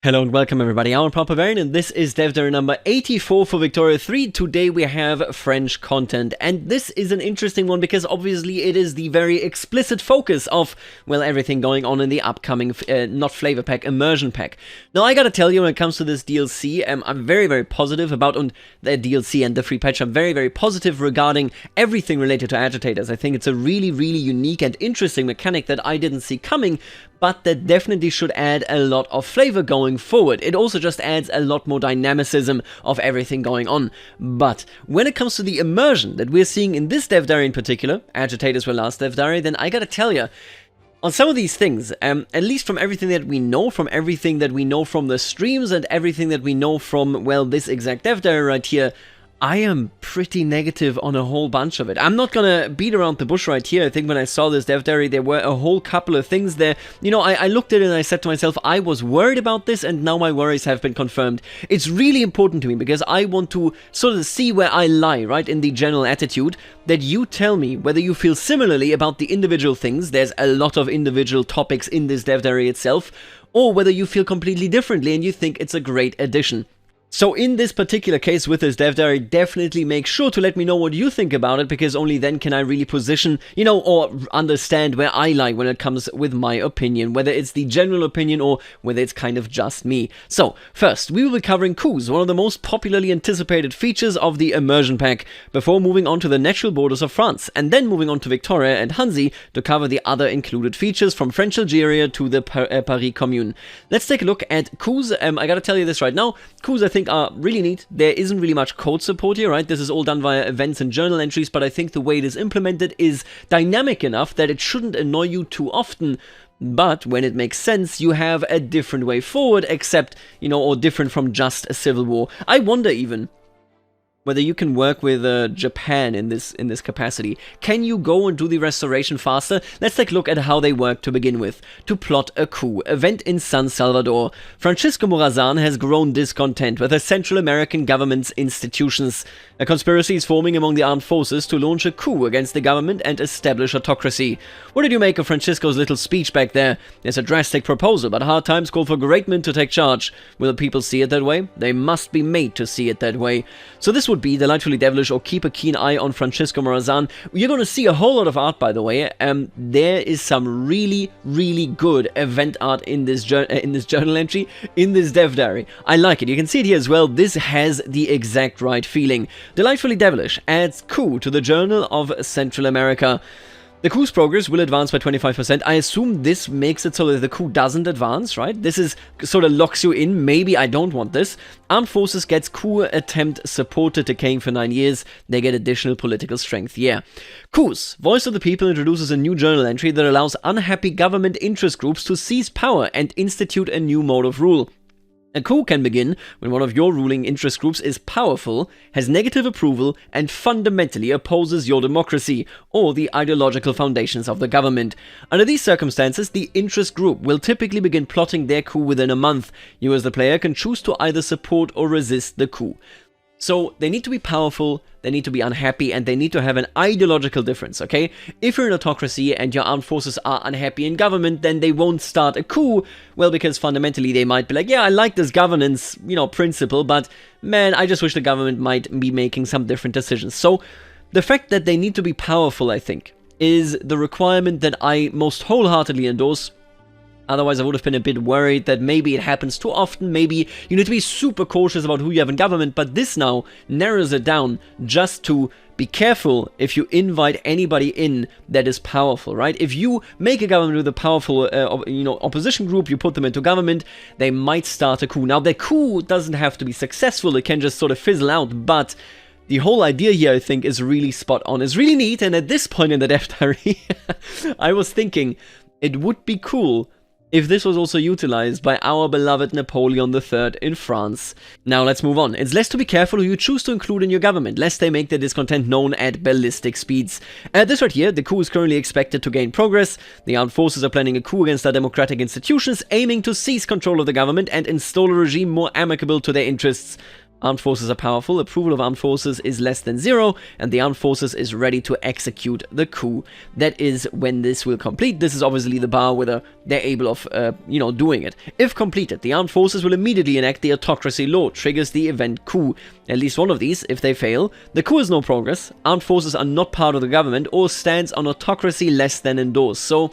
Hello and welcome everybody, I'm Pébrine and this is Dev Diary number 84 for Victoria 3. Today we have French content, and this is an interesting one because obviously it is the very explicit focus of, well, everything going on in the upcoming, not flavor pack, immersion pack. Now I gotta tell you, when it comes to this DLC, I'm very positive about the DLC and the free patch. I'm very positive regarding everything related to agitators. I think it's a really unique and interesting mechanic that I didn't see coming, but that definitely should add a lot of flavor going forward. It also just adds a lot more dynamicism of everything going on. But when it comes to the immersion that we're seeing in this Dev Diary in particular, agitators were last Dev Diary, then I gotta tell you, on some of these things, at least from everything that we know, from the streams and everything that we know from, well, this exact Dev Diary right here, I am pretty negative on a whole bunch of it. I'm not gonna beat around the bush right here. I think when I saw this Dev Diary, there were a whole couple of things there. You know, I looked at it and I said to myself, I was worried about this, and now my worries have been confirmed. It's really important to me because I want to sort of see where I lie, right, in the general attitude, that you tell me whether you feel similarly about the individual things. There's a lot of individual topics in this Dev Diary itself, or whether you feel completely differently and you think it's a great addition. So in this particular case with this Dev Diary, definitely make sure to let me know what you think about it, because only then can I really position, you know, or understand where I lie when it comes with my opinion, whether it's the general opinion or whether it's kind of just me. So first, we will be covering Coups, one of the most popularly anticipated features of the immersion pack, before moving on to the natural borders of France, and then moving on to Victoria and Hanzi to cover the other included features from French Algeria to the Paris Commune. Let's take a look at Coups. I gotta tell you this right now, Coups I think are really neat. There isn't really much code support here, right? This is all done via events and journal entries, but I think the way it is implemented is dynamic enough that it shouldn't annoy you too often. But when it makes sense, you have a different way forward, except, you know, or different from just a civil war. I wonder even whether you can work with Japan in this capacity. Can you go and do the restoration faster? Let's take a look at how they work to begin with. To plot a coup. Event in San Salvador. Francisco Morazan has grown discontent with the Central American government's institutions. A conspiracy is forming among the armed forces to launch a coup against the government and establish autocracy. What did you make of Francisco's little speech back there? It's a drastic proposal, but hard times call for great men to take charge. Will people see it that way? They must be made to see it that way. So this would be Delightfully Devilish, or keep a keen eye on Francisco Morazan. You're going to see a whole lot of art, by the way. There is some really good event art in this journal entry, in this Dev Diary. I like it. You can see it here as well. This has the exact right feeling. Delightfully Devilish adds coup to the Journal of Central America. The coup's progress will advance by 25%. I assume this makes it so that the coup doesn't advance, right? This is sort of locks you in. Maybe I don't want this. Armed Forces gets coup attempt supported, decaying for 9 years. They get additional political strength, yeah. Coups, Voice of the People, introduces a new journal entry that allows unhappy government interest groups to seize power and institute a new mode of rule. A coup can begin when one of your ruling interest groups is powerful, has negative approval, and fundamentally opposes your democracy or the ideological foundations of the government. Under these circumstances, the interest group will typically begin plotting their coup within a month. You as the player can choose to either support or resist the coup. So they need to be powerful, they need to be unhappy, and they need to have an ideological difference, okay? If you're an autocracy and your armed forces are unhappy in government, then they won't start a coup, well, because fundamentally they might be like, yeah, I like this governance, you know, principle, but man, I just wish the government might be making some different decisions. So the fact that they need to be powerful, I think, is the requirement that I most wholeheartedly endorse. Otherwise, I would have been a bit worried that maybe it happens too often, maybe you need to be super cautious about who you have in government, but this now narrows it down just to be careful if you invite anybody in that is powerful, right? If you make a government with a powerful, opposition group, you put them into government, they might start a coup. Now, the coup doesn't have to be successful, it can just sort of fizzle out, but the whole idea here, I think, is really spot on. It's really neat, and at this point in the Dev Diary, I was thinking it would be cool if this was also utilized by our beloved Napoleon III in France. Now let's move on. It's less to be careful who you choose to include in your government, lest they make their discontent known at ballistic speeds. This right here, the coup is currently expected to gain progress. The armed forces are planning a coup against our democratic institutions, aiming to seize control of the government and install a regime more amicable to their interests. Armed forces are powerful, approval of armed forces is less than 0, and the armed forces is ready to execute the coup. That is when this will complete. This is obviously the bar whether they're able of, doing it. If completed, the armed forces will immediately enact the autocracy law, triggers the event coup. At least one of these. If they fail, the coup is no progress, armed forces are not part of the government, or stands on autocracy less than endorsed. So,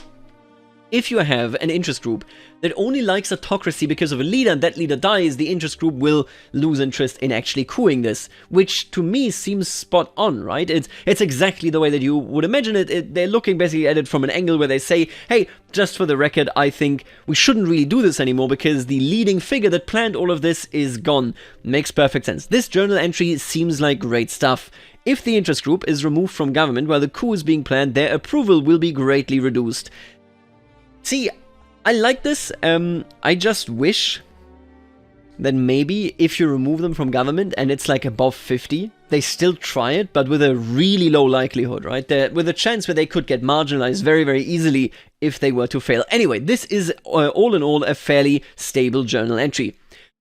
if you have an interest group that only likes autocracy because of a leader and that leader dies, the interest group will lose interest in actually coupping this, which to me seems spot on, right? It's exactly the way that you would imagine it. They're looking basically at it from an angle where they say, hey, just for the record, I think we shouldn't really do this anymore because the leading figure that planned all of this is gone. Makes perfect sense. This journal entry seems like great stuff. If the interest group is removed from government while the coup is being planned, their approval will be greatly reduced. See, I like this. I just wish that maybe if you remove them from government and it's like above 50, they still try it, but with a really low likelihood, right? With a chance where they could get marginalized very, very easily if they were to fail. Anyway, this is all in all a fairly stable journal entry.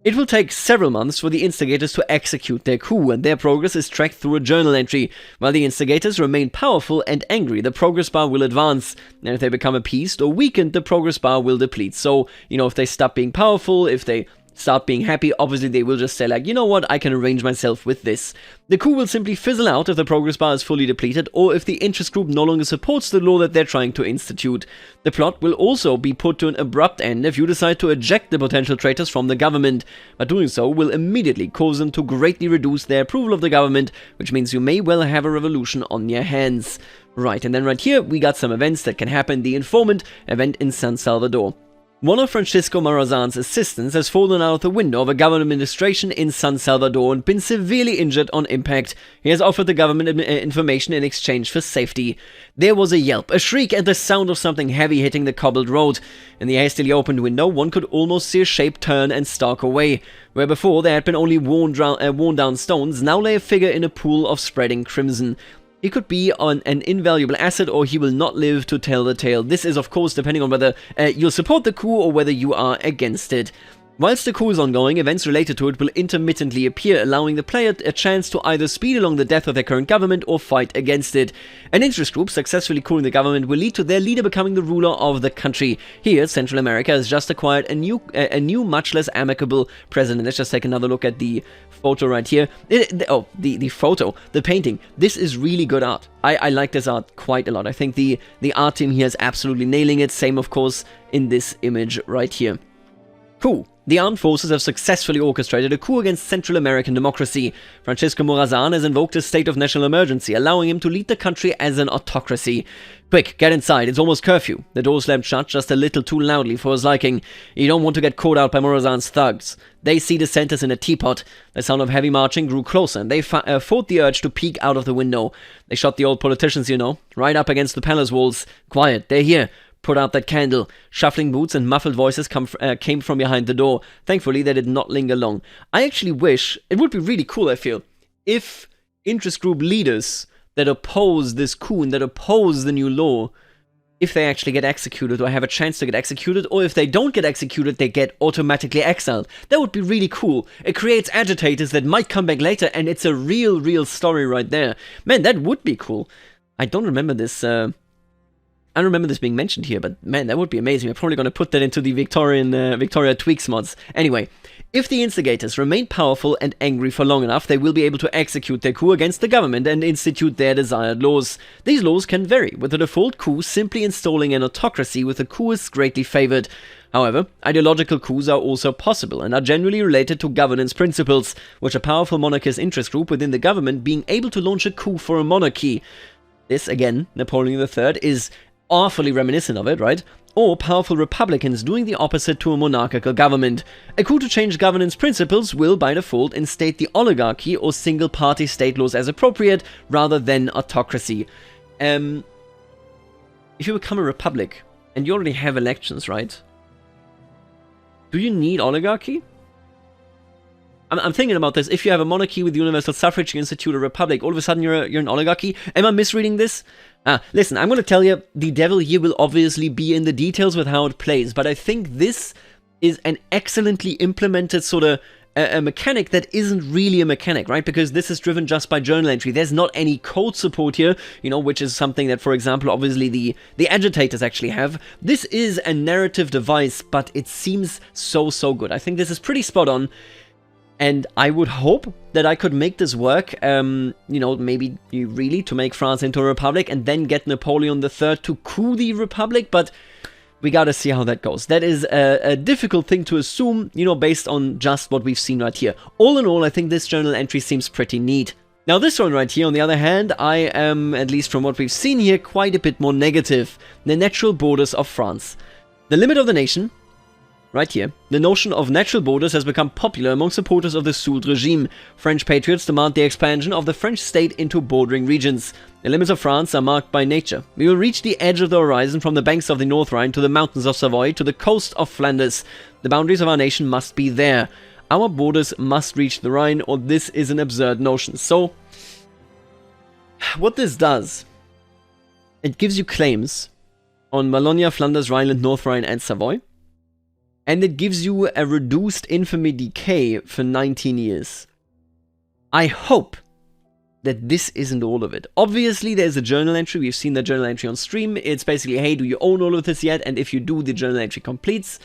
It will take several months for the instigators to execute their coup, and their progress is tracked through a journal entry. While the instigators remain powerful and angry, the progress bar will advance, and if they become appeased or weakened, the progress bar will deplete. So, if they stop being powerful, if they start being happy, obviously they will just say like, you know what, I can arrange myself with this. The coup will simply fizzle out if the progress bar is fully depleted, or if the interest group no longer supports the law that they're trying to institute. The plot will also be put to an abrupt end if you decide to eject the potential traitors from the government, but doing so will immediately cause them to greatly reduce their approval of the government, which means you may well have a revolution on your hands. Right, and then right here we got some events that can happen. The informant event in San Salvador. One of Francisco Morazan's assistants has fallen out of the window of a government administration in San Salvador and been severely injured on impact. He has offered the government information in exchange for safety. There was a yelp, a shriek, and the sound of something heavy hitting the cobbled road. In the hastily opened window, one could almost see a shape turn and stalk away. Where before there had been only worn down stones, now lay a figure in a pool of spreading crimson. He could be an invaluable asset, or he will not live to tell the tale. This is, of course, depending on whether you'll support the coup or whether you are against it. Whilst the coup is ongoing, events related to it will intermittently appear, allowing the player a chance to either speed along the death of their current government or fight against it. An interest group successfully cooling the government will lead to their leader becoming the ruler of the country. Here, Central America has just acquired a new, much less amicable president. Let's just take another look at the photo right here. The photo, the painting. This is really good art. I like this art quite a lot. I think the art team here is absolutely nailing it. Same, of course, in this image right here. Coup. The armed forces have successfully orchestrated a coup against Central American democracy. Francisco Morazan has invoked a state of national emergency, allowing him to lead the country as an autocracy. Quick, get inside, it's almost curfew. The door slammed shut just a little too loudly for his liking. You don't want to get caught out by Morazan's thugs. They see dissenters in a teapot. The sound of heavy marching grew closer, and they fought the urge to peek out of the window. They shot the old politicians, right up against the palace walls. Quiet, they're here. Put out that candle. Shuffling boots and muffled voices came from behind the door. Thankfully, they did not linger long. I actually wish, it would be really cool, I feel, if interest group leaders that oppose this coup and that oppose the new law, if they actually get executed or have a chance to get executed, or if they don't get executed, they get automatically exiled. That would be really cool. It creates agitators that might come back later, and it's a real story right there. Man, that would be cool. I don't remember this, I don't remember this being mentioned here, but man, that would be amazing. I'm probably going to put that into the Victoria Tweaks mods. Anyway, if the instigators remain powerful and angry for long enough, they will be able to execute their coup against the government and institute their desired laws. These laws can vary, with the default coup simply installing an autocracy with the coupists greatly favored. However, ideological coups are also possible and are generally related to governance principles, which a powerful monarchist interest group within the government being able to launch a coup for a monarchy. This, again, Napoleon III, is awfully reminiscent of it, right? Or powerful republicans doing the opposite to a monarchical government. A coup to change governance principles will, by default, instate the oligarchy or single-party state laws as appropriate, rather than autocracy. If you become a republic, and you already have elections, right? Do you need oligarchy? I'm thinking about this. If you have a monarchy with universal suffrage, you institute a republic. All of a sudden, you're an oligarchy. Am I misreading this? Listen, I'm going to tell you, the devil here will obviously be in the details with how it plays. But I think this is an excellently implemented sort of a mechanic that isn't really a mechanic, right? Because this is driven just by journal entry. There's not any code support here, you know, which is something that, for example, obviously the agitators actually have. This is a narrative device, but it seems so good. I think this is pretty spot on, and I would hope that I could make this work, you know, maybe really to make France into a republic and then get Napoleon III to coup the republic, but we gotta see how that goes. That is a difficult thing to assume, you know, based on just what we've seen right here. All in all, I think this journal entry seems pretty neat. Now this one right here, on the other hand, I am, at least from what we've seen here, quite a bit more negative. The natural borders of France. The limit of the nation, right here. The notion of natural borders has become popular among supporters of the Soult regime. French patriots demand the expansion of the French state into bordering regions. The limits of France are marked by nature. We will reach the edge of the horizon from the banks of the North Rhine to the mountains of Savoy to the coast of Flanders. The boundaries of our nation must be there. Our borders must reach the Rhine, or this is an absurd notion. So, what this does, it gives you claims on Wallonia, Flanders, Rhineland, North Rhine, and Savoy. And it gives you a reduced infamy decay for 19 years. I hope that this isn't all of it. Obviously, there's a journal entry. We've seen the journal entry on stream. It's basically, hey, do you own all of this yet? And if you do, the journal entry completes.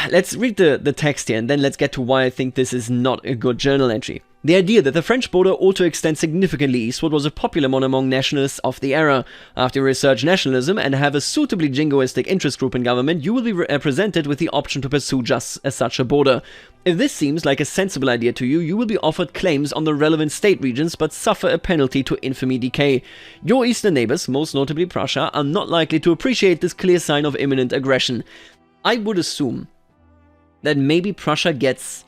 Let's read the text here, and then let's get to why I think this is not a good journal entry. The idea that the French border ought to extend significantly eastward was a popular one among nationalists of the era. After you research nationalism and have a suitably jingoistic interest group in government, you will be presented with the option to pursue just such a border. If this seems like a sensible idea to you, you will be offered claims on the relevant state regions, but suffer a penalty to infamy decay. Your eastern neighbors, most notably Prussia, are not likely to appreciate this clear sign of imminent aggression. I would assume that maybe Prussia gets...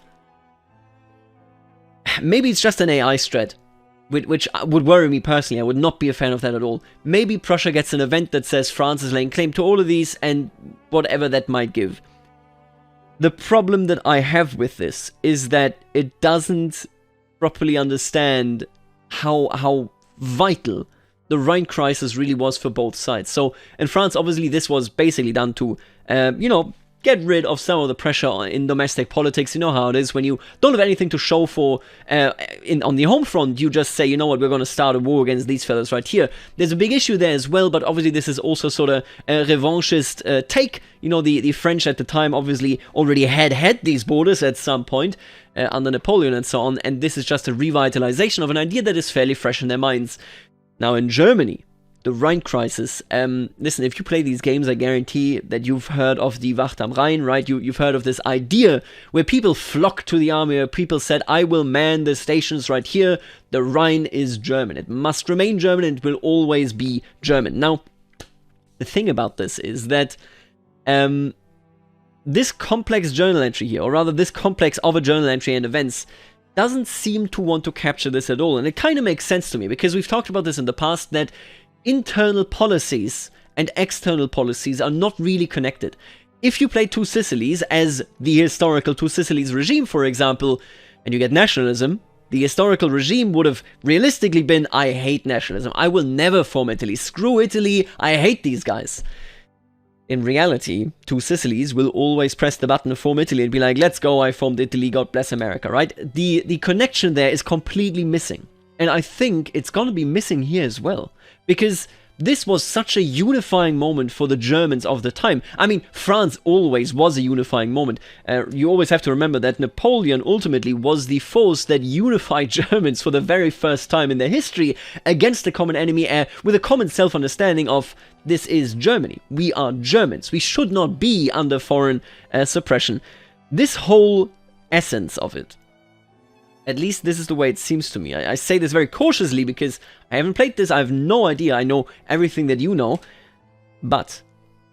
Maybe it's just an AI strat, which would worry me personally. I would not be a fan of that at all. Maybe Prussia gets an event that says France is laying claim to all of these, and whatever that might give. The problem that I have with this is that it doesn't properly understand how vital the Rhine crisis really was for both sides. So in France, obviously, this was basically done to, you know, get rid of some of the pressure in domestic politics. You know how it is when you don't have anything to show for on the home front. You just say, you know what, we're going to start a war against these fellas right here. There's a big issue there as well, but obviously this is also sort of a revanchist take. You know, the French at the time obviously already had these borders at some point under Napoleon and so on, and this is just a revitalization of an idea that is fairly fresh in their minds. Now in Germany, the Rhine Crisis. Listen, if you play these games, I guarantee that you've heard of the Wacht am Rhein, right? You've heard of this idea where people flocked to the army, where people said, I will man the stations right here. The Rhine is German. It must remain German, and it will always be German. Now, the thing about this is that this complex journal entry here, or rather this complex of a journal entry and events, doesn't seem to want to capture this at all. And it kind of makes sense to me, because we've talked about this in the past, that internal policies and external policies are not really connected. If you play Two Sicilies as the historical Two Sicilies regime, for example, and you get nationalism, the historical regime would have realistically been, I hate nationalism, I will never form Italy, screw Italy, I hate these guys. In reality, Two Sicilies will always press the button to form Italy and be like, let's go, I formed Italy, God bless America, right? The connection there is completely missing. And I think it's going to be missing here as well. Because this was such a unifying moment for the Germans of the time. I mean, France always was a unifying moment. You always have to remember that Napoleon ultimately was the force that unified Germans for the very first time in their history against a common enemy, with a common self-understanding of, this is Germany. We are Germans. We should not be under foreign suppression. This whole essence of it, at least this is the way it seems to me. I say this very cautiously because I haven't played this, I have no idea, I know everything that you know, but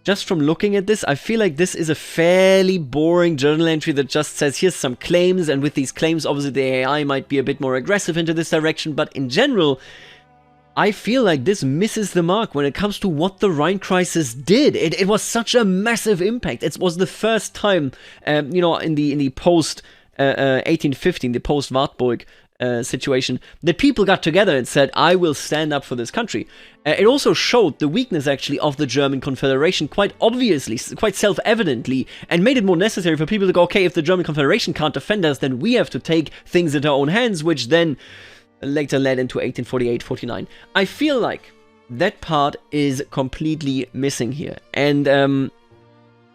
just from looking at this, I feel like this is a fairly boring journal entry that just says, here's some claims, and with these claims, obviously the AI might be a bit more aggressive into this direction, but in general, I feel like this misses the mark when it comes to what the Rhine Crisis did. It was such a massive impact. It was the first time, you know, in the post 1815, the post-Wartburg situation, that people got together and said, I will stand up for this country. It also showed the weakness, actually, of the German Confederation quite obviously, quite self-evidently, and made it more necessary for people to go, okay, if the German Confederation can't defend us, then we have to take things into our own hands, which then later led into 1848-49. I feel like that part is completely missing here. And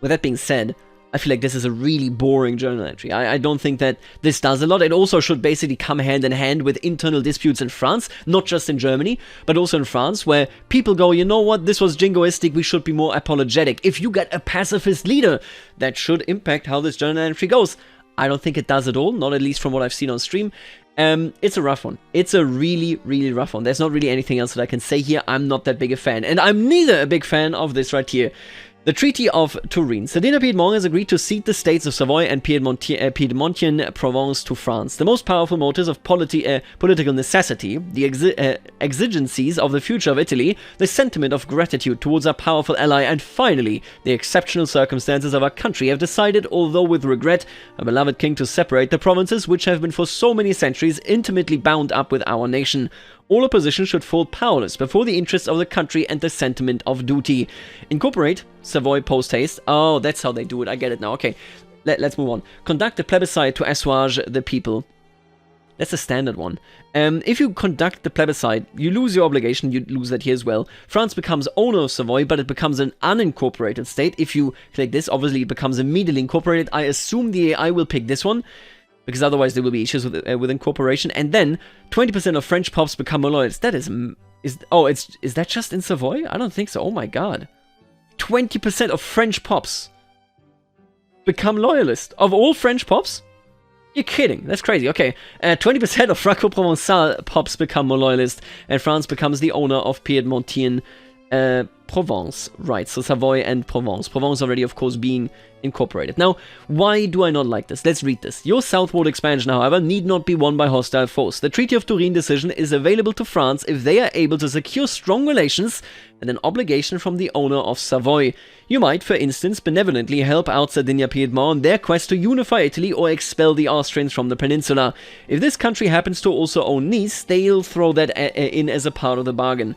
with that being said, I feel like this is a really boring journal entry. I don't think that this does a lot. It also should basically come hand in hand with internal disputes in France, not just in Germany, but also in France, where people go, you know what, this was jingoistic, we should be more apologetic. If you get a pacifist leader, that should impact how this journal entry goes. I don't think it does at all, not at least from what I've seen on stream. It's a rough one. It's a really, really rough one. There's not really anything else that I can say here. I'm not that big a fan. And I'm neither a big fan of this right here. The Treaty of Turin. Sardinia-Piedmont has agreed to cede the states of Savoy and Piedmontian Provence to France. The most powerful motives of political necessity, the exigencies of the future of Italy, the sentiment of gratitude towards our powerful ally, and finally, the exceptional circumstances of our country have decided, although with regret, our beloved king to separate the provinces which have been for so many centuries intimately bound up with our nation. All opposition should fall powerless before the interests of the country and the sentiment of duty. Incorporate Savoy post haste. Oh, that's how they do it. I get it now. Okay, let's move on. Conduct a plebiscite to assuage the people. That's a standard one. If you conduct the plebiscite, you lose your obligation. You lose that here as well. France becomes owner of Savoy, but it becomes an unincorporated state. If you click this, obviously it becomes immediately incorporated. I assume the AI will pick this one, because otherwise there will be issues with incorporation. And then 20% of French pops become loyalists. That is that just in Savoy? I don't think so. Oh my god. 20% of French pops become loyalists. Of all French pops? You're kidding. That's crazy. Okay. 20% of Franco-Provençal pops become more loyalist, and France becomes the owner of Piedmontian Provence. Right, so Savoy and Provence. Provence already, of course, being incorporated. Now, why do I not like this? Let's read this. Your southward expansion, however, need not be won by hostile force. The Treaty of Turin decision is available to France if they are able to secure strong relations and an obligation from the owner of Savoy. You might, for instance, benevolently help out Sardinia-Piedmont in their quest to unify Italy or expel the Austrians from the peninsula. If this country happens to also own Nice, they'll throw that in as a part of the bargain.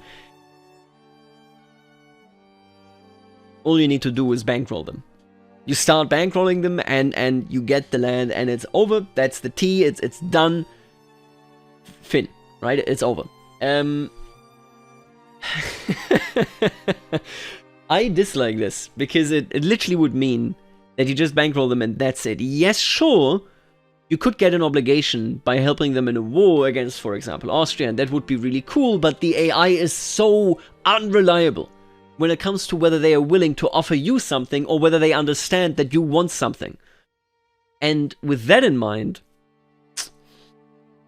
All you need to do is bankroll them. You start bankrolling them and you get the land and it's over. That's the tea. It's done. Fin, right? It's over. I dislike this because it literally would mean that you just bankroll them and that's it. Yes, sure, you could get an obligation by helping them in a war against, for example, Austria, and that would be really cool, but the AI is so unreliable when it comes to whether they are willing to offer you something or whether they understand that you want something. And with that in mind,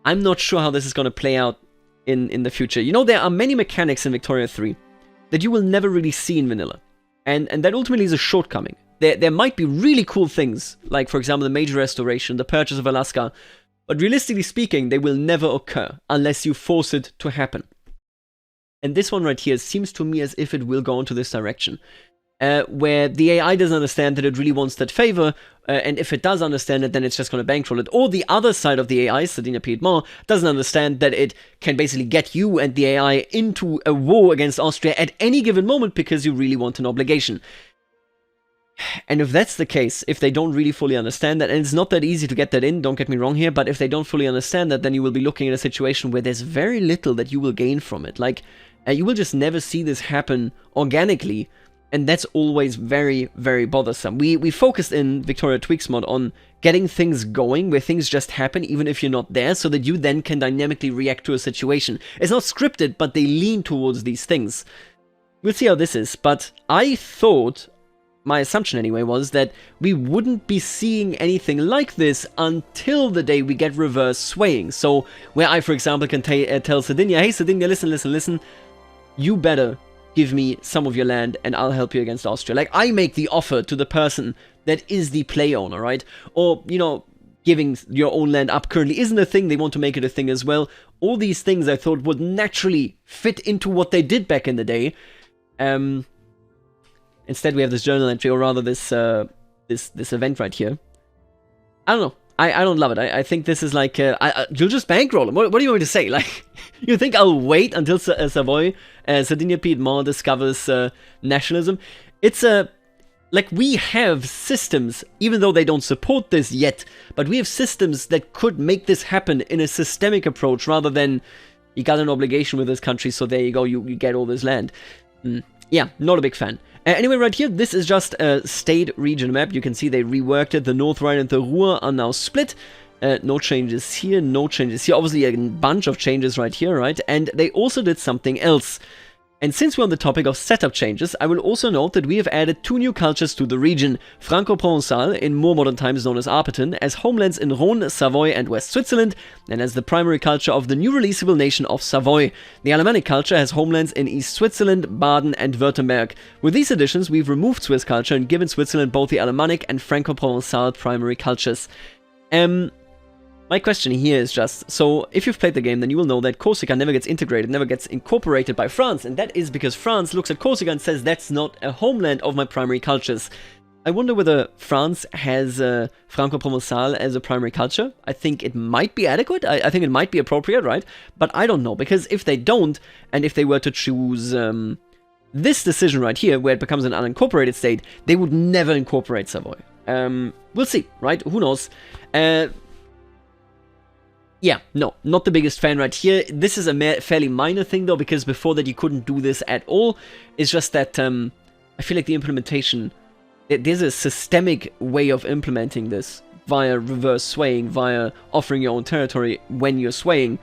I'm not sure how this is going to play out in the future. You know, there are many mechanics in Victoria 3 that you will never really see in vanilla. And that ultimately is a shortcoming. There might be really cool things, like, for example, the major restoration, the purchase of Alaska, but realistically speaking, they will never occur unless you force it to happen. And this one right here seems to me as if it will go into this direction, where the AI doesn't understand that it really wants that favor, and if it does understand it, then it's just going to bankroll it. Or the other side of the AI, Sardinia-Piedmont, doesn't understand that it can basically get you and the AI into a war against Austria at any given moment because you really want an obligation. And if that's the case, if they don't really fully understand that, and it's not that easy to get that in, don't get me wrong here, but if they don't fully understand that, then you will be looking at a situation where there's very little that you will gain from it. Like, you will just never see this happen organically, and that's always very, very bothersome. We focused in Victoria Tweaks mod on getting things going, where things just happen even if you're not there, so that you then can dynamically react to a situation. It's not scripted, but they lean towards these things. We'll see how this is, but I thought, my assumption anyway, was that we wouldn't be seeing anything like this until the day we get reverse swaying. So, where I, for example, can tell Sardinia, hey Sardinia, listen, you better give me some of your land and I'll help you against Austria. Like, I make the offer to the person that is the play owner, right? Or, you know, giving your own land up currently isn't a thing, they want to make it a thing as well. All these things I thought would naturally fit into what they did back in the day. Instead we have this journal entry, or rather this this event right here. I don't know. I don't love it. I think this is like, you'll just bankroll them. What do you want me to say? Like, you think I'll wait until Savoy, Sardinia-Piedmont discovers nationalism? It's like, we have systems, even though they don't support this yet, but we have systems that could make this happen in a systemic approach rather than you got an obligation with this country, so there you go, you get all this land. Yeah, not a big fan. Anyway, right here, this is just a state region map. You can see they reworked it. The North Rhine and the Ruhr are now split. No changes here, no changes here. Obviously, a bunch of changes right here, right? And they also did something else. And since we're on the topic of setup changes, I will also note that we have added 2 new cultures to the region. Franco-Provençal, in more modern times known as Arpitan, as homelands in Rhône, Savoy and West Switzerland, and as the primary culture of the new releasable nation of Savoy. The Alemannic culture has homelands in East Switzerland, Baden and Württemberg. With these additions, we've removed Swiss culture and given Switzerland both the Alemannic and Franco-Provençal primary cultures. My question here is just, so if you've played the game, then you will know that Corsica never gets integrated, never gets incorporated by France, and that is because France looks at Corsica and says that's not a homeland of my primary cultures. I wonder whether France has Franco-Provençal as a primary culture. I think it might be adequate, I think it might be appropriate, right? But I don't know, because if they don't, and if they were to choose this decision right here, where it becomes an unincorporated state, they would never incorporate Savoy. We'll see, right? Who knows? Yeah, no, not the biggest fan right here. This is a fairly minor thing though, because before that you couldn't do this at all. It's just that I feel like the implementation, there's a systemic way of implementing this via reverse swaying, via offering your own territory when you're swaying,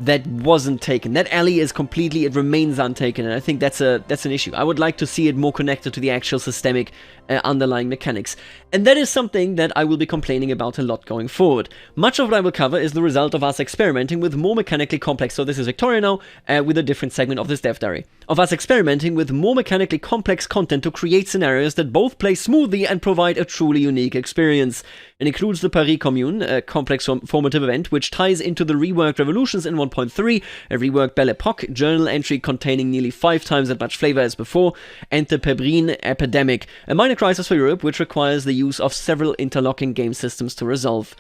that wasn't taken. That alley is completely, it remains untaken, and I think that's an issue. I would like to see it more connected to the actual systemic underlying mechanics. And that is something that I will be complaining about a lot going forward. Much of what I will cover is the result of us experimenting with more mechanically complex, so this is Victoria now, with a different segment of this dev diary, of us experimenting with more mechanically complex content to create scenarios that both play smoothly and provide a truly unique experience. It includes the Paris Commune, a complex formative event which ties into the reworked revolutions in 1.3, a reworked Belle Epoque journal entry containing nearly 5 times that much flavor as before, and the Pébrine Epidemic, a minor crisis for Europe which requires the use of several interlocking game systems to resolve.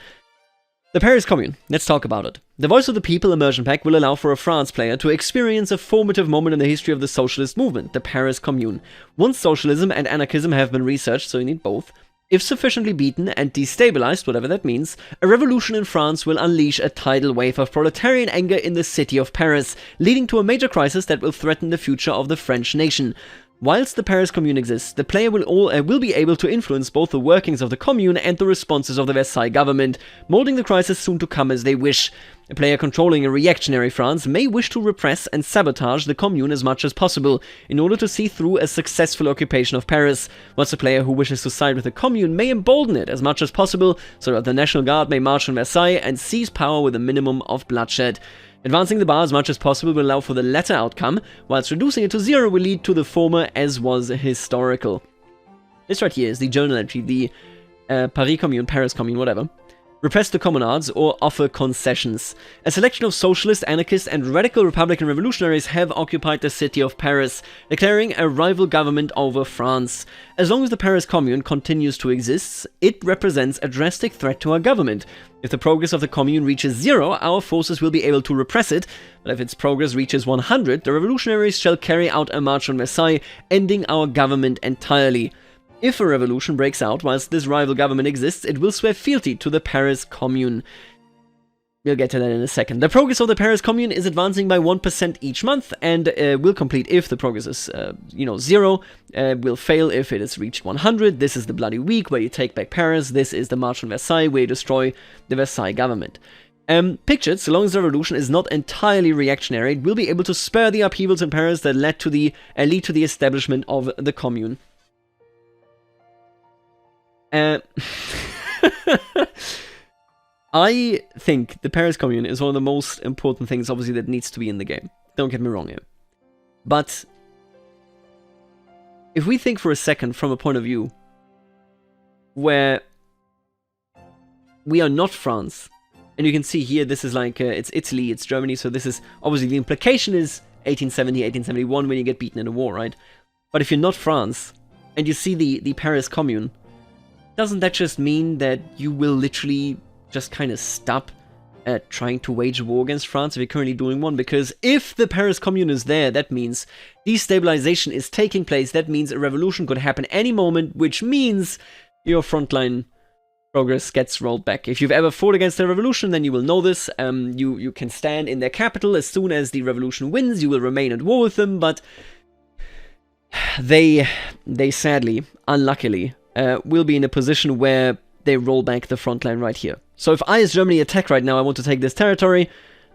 The Paris Commune, let's talk about it. The Voice of the People immersion pack will allow for a France player to experience a formative moment in the history of the socialist movement, the Paris Commune. Once socialism and anarchism have been researched, so you need both, if sufficiently beaten and destabilized, whatever that means, a revolution in France will unleash a tidal wave of proletarian anger in the city of Paris, leading to a major crisis that will threaten the future of the French nation. Whilst the Paris Commune exists, the player will be able to influence both the workings of the Commune and the responses of the Versailles government, molding the crisis soon to come as they wish. A player controlling a reactionary France may wish to repress and sabotage the Commune as much as possible, in order to see through a successful occupation of Paris, whilst a player who wishes to side with the Commune may embolden it as much as possible, so that the National Guard may march on Versailles and seize power with a minimum of bloodshed. Advancing the bar as much as possible will allow for the latter outcome, whilst reducing it to 0 will lead to the former, as was historical. This right here is the journal entry, the Paris Commune, whatever. Repress the communards or offer concessions. A selection of socialist, anarchist and radical republican revolutionaries have occupied the city of Paris, declaring a rival government over France. As long as the Paris Commune continues to exist, it represents a drastic threat to our government. If the progress of the Commune reaches 0, our forces will be able to repress it, but if its progress reaches 100, the revolutionaries shall carry out a march on Versailles, ending our government entirely. If a revolution breaks out whilst this rival government exists, it will swear fealty to the Paris Commune. We'll get to that in a second. The progress of the Paris Commune is advancing by 1% each month, and will complete if the progress is, 0, will fail if it is reached 100. This is the Bloody Week, where you take back Paris. This is the March on Versailles, where you destroy the Versailles government. Pictured, so long as the revolution is not entirely reactionary, it will be able to spur the upheavals in Paris that lead to the establishment of the Commune. I think the Paris Commune is one of the most important things, obviously, that needs to be in the game. Don't get me wrong here. But if we think for a second from a point of view where we are not France, and you can see here, this is like, it's Italy, it's Germany, so this is, obviously the implication is 1870, 1871 when you get beaten in a war, right? But if you're not France, and you see the Paris Commune, doesn't that just mean that you will literally just kind of stop trying to wage a war against France if you're currently doing one, because if the Paris Commune is there, that means destabilization is taking place. That means a revolution could happen any moment, which means your frontline progress gets rolled back. If you've ever fought against a revolution, then you will know this. You can stand in their capital. As soon as the revolution wins, you will remain at war with them, but they sadly, unluckily, will be in a position where they roll back the front line right here. So if I, as Germany, attack right now, I want to take this territory,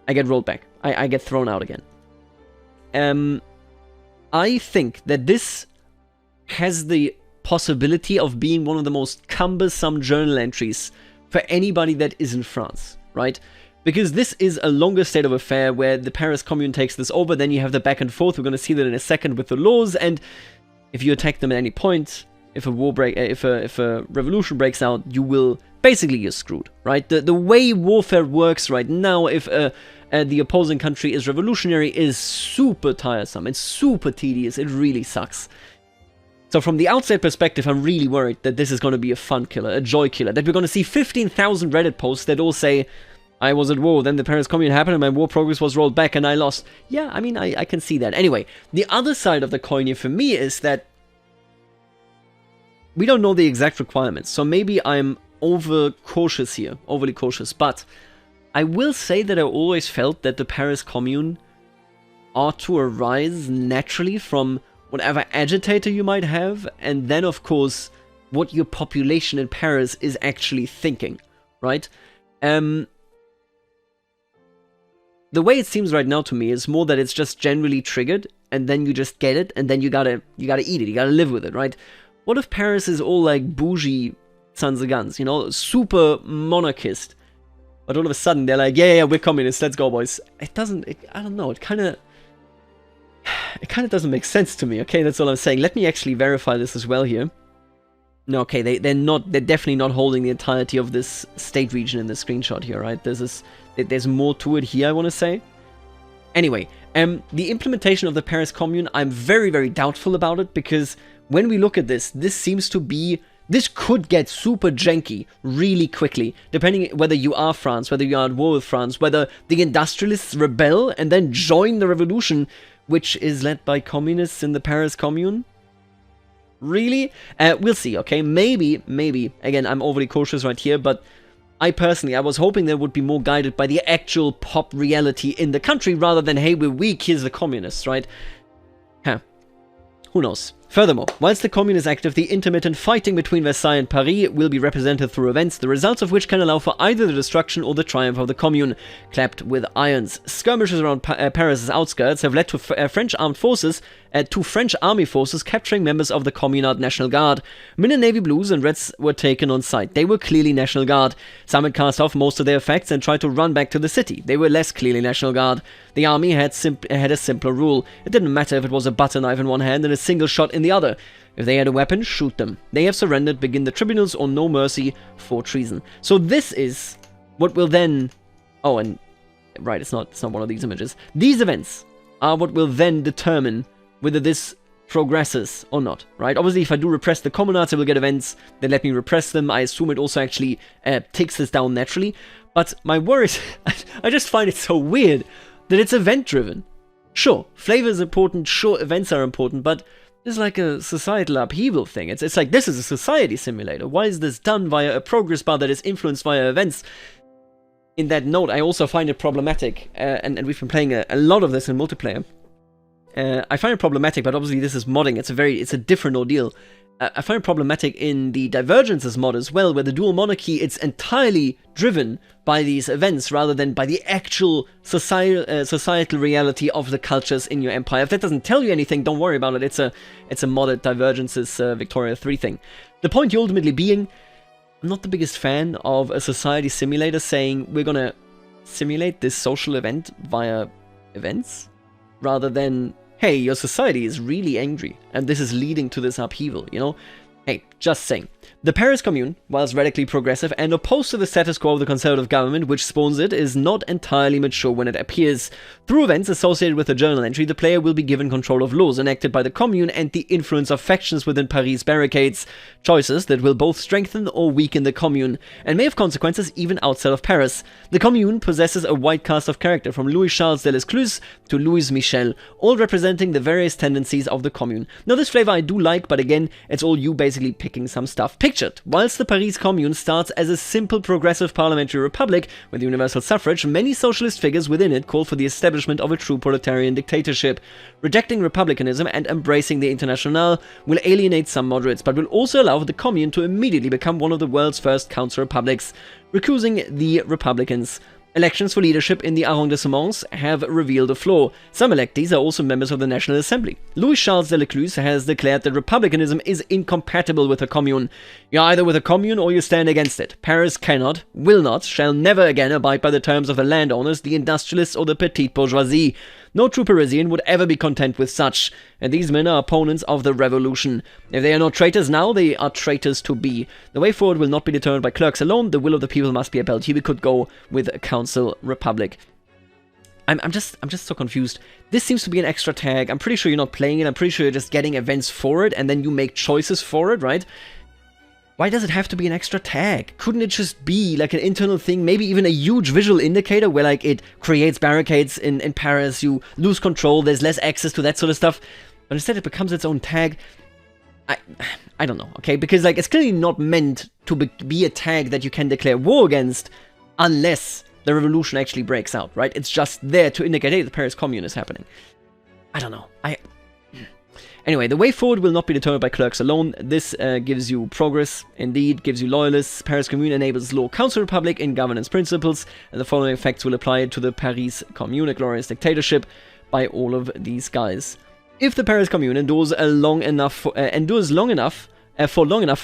I get rolled back. I get thrown out again. I think that this has the possibility of being one of the most cumbersome journal entries for anybody that is in France, right? Because this is a longer state of affair where the Paris Commune takes this over, then you have the back and forth. We're going to see that in a second with the laws, and if you attack them at any point, if a revolution breaks out, you will basically, you're screwed, right? The way warfare works right now, if the opposing country is revolutionary, is super tiresome. It's super tedious. It really sucks. So from the outside perspective, I'm really worried that this is going to be a fun killer, a joy killer, that we're going to see 15,000 Reddit posts that all say, I was at war, then the Paris Commune happened and my war progress was rolled back and I lost. Yeah, I mean, I can see that. Anyway, the other side of the coin here for me is that we don't know the exact requirements, so maybe I'm overly cautious, but I will say that I always felt that the Paris Commune ought to arise naturally from whatever agitator you might have, and then of course what your population in Paris is actually thinking, right? The way it seems right now to me is more that it's just generally triggered, and then you just get it, and then you gotta eat it, you gotta live with it, right? What if Paris is all like bougie sons of guns, you know, super monarchist, but all of a sudden they're like, yeah, we're communists, let's go, boys. I don't know, it kind of doesn't make sense to me, okay? That's all I'm saying. Let me actually verify this as well here. No, okay, they're definitely not holding the entirety of this state region in the screenshot here, right? There's more to it here, I want to say. Anyway, the implementation of the Paris Commune, I'm very, very doubtful about it, because when we look at this seems to be, this could get super janky really quickly, depending whether you are France, whether you are at war with France, whether the industrialists rebel and then join the revolution, which is led by communists in the Paris Commune. Really? We'll see, okay? Maybe, again, I'm overly cautious right here, but I was hoping they would be more guided by the actual pop reality in the country, rather than, hey, we're weak, here's the communists, right? Huh. Who knows? Furthermore, whilst the Commune is active, the intermittent fighting between Versailles and Paris will be represented through events, the results of which can allow for either the destruction or the triumph of the Commune, clapped with irons. Skirmishes around Paris' outskirts have led to French army forces capturing members of the Communard National Guard. Men in navy blues and reds were taken on sight. They were clearly National Guard. Some had cast off most of their effects and tried to run back to the city. They were less clearly National Guard. The army had a simpler rule. It didn't matter if it was a butter knife in one hand and a single shot in the other. If they had a weapon, shoot them. They have surrendered, begin the tribunals or no mercy for treason. So this is what will then... Oh, and... Right, it's not one of these images. These events are what will then determine whether this progresses or not, right? Obviously, if I do repress the communards, I will get events that let me repress them. I assume it also actually takes this down naturally. But my worry is... I just find it so weird that it's event-driven. Sure, flavor is important, sure, events are important, but it's like a societal upheaval thing. It's like, this is a society simulator. Why is this done via a progress bar that is influenced via events? In that note, I also find it problematic, and we've been playing a lot of this in multiplayer. I find it problematic, but obviously this is modding. It's a different ordeal. I find it problematic in the Divergences mod as well, where the dual monarchy, it's entirely driven by these events rather than by the actual societal reality of the cultures in your empire. If that doesn't tell you anything, don't worry about it. It's a modded Divergences Victoria 3 thing. The point ultimately being, I'm not the biggest fan of a society simulator saying we're gonna simulate this social event via events, rather than, hey, your society is really angry, and this is leading to this upheaval, you know? Hey, Just saying. The Paris Commune, whilst radically progressive and opposed to the status quo of the conservative government which spawns it, is not entirely mature when it appears. Through events associated with the journal entry, the player will be given control of laws enacted by the Commune and the influence of factions within Paris barricades, choices that will both strengthen or weaken the Commune, and may have consequences even outside of Paris. The Commune possesses a wide cast of character, from Louis-Charles de Lescluze to Louis Michel, all representing the various tendencies of the Commune. Now this flavor I do like, but again, it's all you basically picking some stuff. Pictured. Whilst the Paris Commune starts as a simple progressive parliamentary republic with universal suffrage, many socialist figures within it call for the establishment of a true proletarian dictatorship. Rejecting republicanism and embracing the Internationale will alienate some moderates, but will also allow the Commune to immediately become one of the world's first council republics, recusing the republicans. Elections for leadership in the arrondissements have revealed a flaw. Some electees are also members of the National Assembly. Louis-Charles de Lescluze has declared that republicanism is incompatible with the Commune. You're either with the Commune or you stand against it. Paris cannot, will not, shall never again abide by the terms of the landowners, the industrialists, or the petite bourgeoisie. No true Parisian would ever be content with such, and these men are opponents of the revolution. If they are not traitors now, they are traitors to be. The way forward will not be determined by clerks alone, the will of the people must be upheld. Here we could go with a council republic. I'm just so confused. This seems to be an extra tag. I'm pretty sure you're not playing it, I'm pretty sure you're just getting events for it, and then you make choices for it, right? Why does it have to be an extra tag? Couldn't it just be like an internal thing, maybe even a huge visual indicator where like it creates barricades in Paris, you lose control, there's less access to that sort of stuff, but instead it becomes its own tag? I don't know, okay? Because like it's clearly not meant to be a tag that you can declare war against unless the revolution actually breaks out, right? It's just there to indicate, hey, the Paris Commune is happening. I don't know. Anyway, the way forward will not be determined by clerks alone. This gives you progress, indeed, gives you loyalists. Paris Commune enables law, council republic in governance principles, and the following effects will apply to the Paris Commune, a glorious dictatorship by all of these guys. If the Paris Commune endures long enough for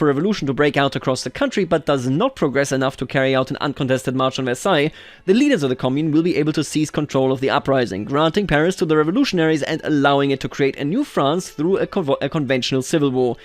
a revolution to break out across the country, but does not progress enough to carry out an uncontested march on Versailles, the leaders of the Commune will be able to seize control of the uprising, granting Paris to the revolutionaries and allowing it to create a new France through a conventional civil war.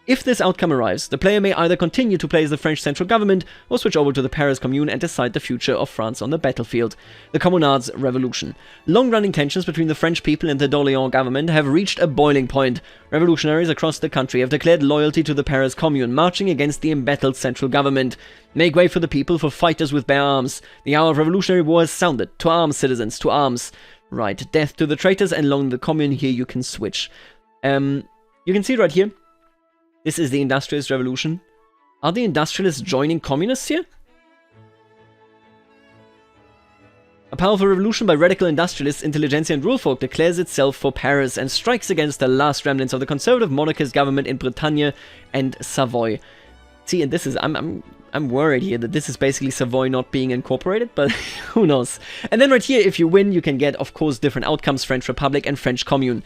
If this outcome arrives, the player may either continue to play as the French central government or switch over to the Paris Commune and decide the future of France on the battlefield. The Communards' Revolution. Long-running tensions between the French people and the d'Orléans government have reached a boiling point. Revolutionaries across the country have declared loyalty to the Paris Commune, marching against the embattled central government. Make way for the people, for fighters with bare arms. The hour of revolutionary war has sounded. To arms, citizens, to arms. Right, death to the traitors, and long the Commune. Here you can switch. You can see it right here. This is the industrialist revolution. Are the industrialists joining communists here? A powerful revolution by radical industrialists, intelligentsia and rule folk declares itself for Paris and strikes against the last remnants of the conservative monarchist government in Bretagne and Savoy. See, and this is, I'm worried here that this is basically Savoy not being incorporated, but who knows. And then right here, if you win, you can get, of course, different outcomes, French Republic and French Commune.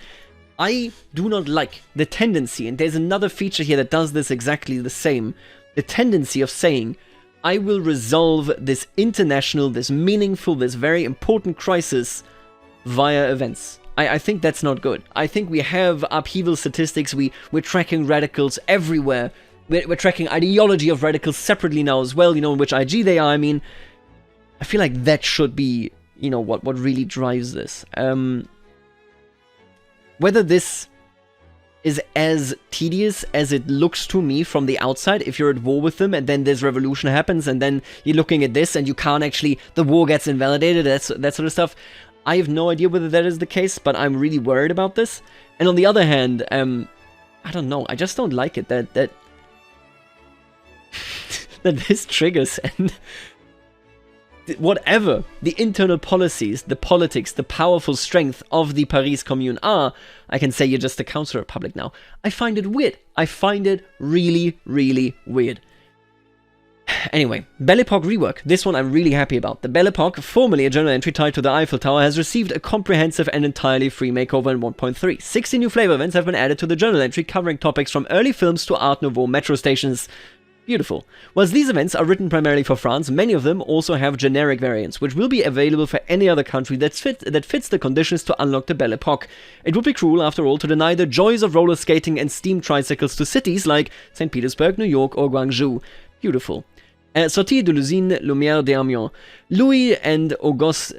I do not like the tendency, and there's another feature here that does this exactly the same, the tendency of saying, I will resolve this international, this meaningful, this very important crisis via events. I think that's not good. I think we have upheaval statistics, we're tracking radicals everywhere, we're tracking ideology of radicals separately now as well, you know, in which IG they are. I mean, I feel like that should be, you know, what really drives this. Whether this is as tedious as it looks to me from the outside, if you're at war with them and then this revolution happens and then you're looking at this and you can't actually, the war gets invalidated, that sort of stuff, I have no idea whether that is the case, but I'm really worried about this. And on the other hand, I don't know, I just don't like it that that this triggers and whatever the internal policies, the politics, the powerful strength of the Paris Commune are, I can say you're just a council republic now. I find it weird. I find it really, really weird. Anyway, Belle Epoque Rework. This one I'm really happy about. The Belle Epoque, formerly a journal entry tied to the Eiffel Tower, has received a comprehensive and entirely free makeover in 1.3. 60 new flavor events have been added to the journal entry, covering topics from early films to Art Nouveau metro stations. Beautiful. Whilst these events are written primarily for France, many of them also have generic variants, which will be available for any other country that fits the conditions to unlock the Belle Epoque. It would be cruel, after all, to deny the joys of roller skating and steam tricycles to cities like St. Petersburg, New York, or Guangzhou. Beautiful. Sortie de l'usine Lumière d'Amiens. Louis and Auguste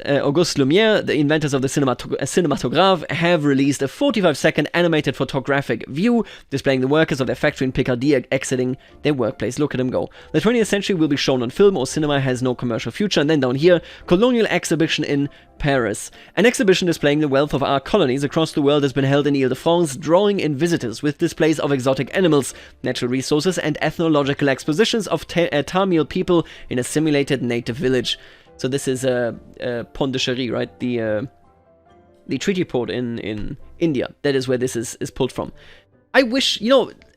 Lumière, the inventors of the cinematograph, have released a 45-second animated photographic view displaying the workers of their factory in Picardy exiting their workplace. Look at them go. The 20th century will be shown on film, or cinema has no commercial future. And then down here, colonial exhibition in Paris. An exhibition displaying the wealth of our colonies across the world has been held in Ile-de-France, drawing in visitors with displays of exotic animals, natural resources, and ethnological expositions of Tamil people in a simulated native village. So this is Pondicherry, right? The treaty port in India. That is where this is pulled from. I wish,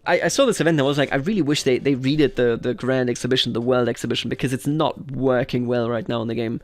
I saw this event and I was like, I really wish they redid the grand exhibition, the world exhibition, because it's not working well right now in the game.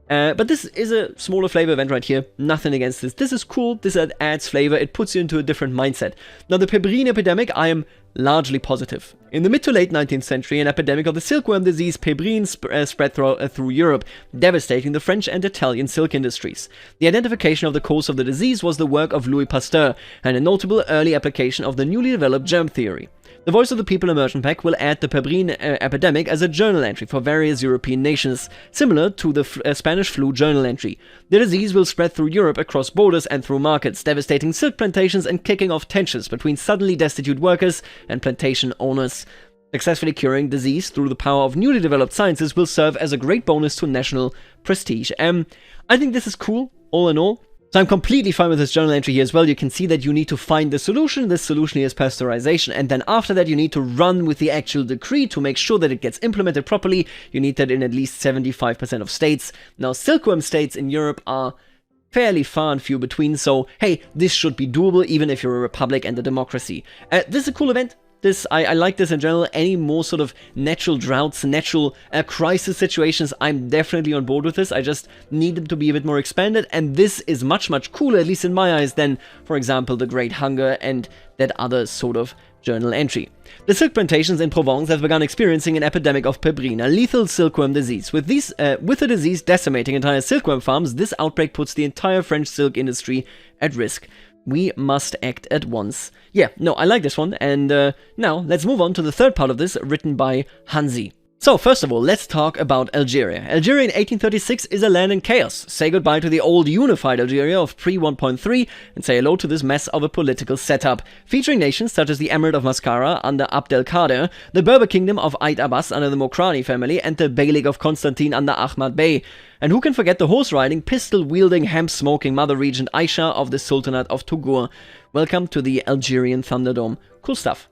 But this is a smaller flavor event right here. Nothing against this. This is cool. This adds flavor. It puts you into a different mindset. Now, the Pébrine epidemic, I am largely positive. In the mid to late 19th century, an epidemic of the silkworm disease Pébrine spread through Europe, devastating the French and Italian silk industries. The identification of the cause of the disease was the work of Louis Pasteur, and a notable early application of the newly developed germ theory. The Voice of the People immersion pack will add the Pébrine epidemic as a journal entry for various European nations, similar to the Spanish flu journal entry. The disease will spread through Europe across borders and through markets, devastating silk plantations and kicking off tensions between suddenly destitute workers and plantation owners. Successfully curing disease through the power of newly developed sciences will serve as a great bonus to national prestige. I think this is cool, all in all. So I'm completely fine with this journal entry here as well. You can see that you need to find the solution. This solution is pasteurization. And then after that, you need to run with the actual decree to make sure that it gets implemented properly. You need that in at least 75% of states. Now, silkworm states in Europe are fairly far and few between. So, hey, this should be doable even if you're a republic and a democracy. This is a cool event. I like this in general. Any more sort of natural droughts, natural crisis situations, I'm definitely on board with this. I just need them to be a bit more expanded, and this is much, much cooler, at least in my eyes, than, for example, the Great Hunger and that other sort of journal entry. The silk plantations in Provence have begun experiencing an epidemic of Pébrine, a lethal silkworm disease. With the disease decimating entire silkworm farms, this outbreak puts the entire French silk industry at risk. We must act at once. Yeah, no, I like this one, and now let's move on to the third part of this, written by Hansi. So, first of all, let's talk about Algeria. Algeria in 1836 is a land in chaos. Say goodbye to the old unified Algeria of pre-1.3 and say hello to this mess of a political setup, featuring nations such as the Emirate of Mascara under Abd el-Kader, the Berber Kingdom of Eid Abbas under the Mokrani family, and the Beylik of Constantine under Ahmad Bey. And who can forget the horse-riding, pistol-wielding, hemp-smoking mother regent Aisha of the Sultanate of Togur. Welcome to the Algerian Thunderdome. Cool stuff.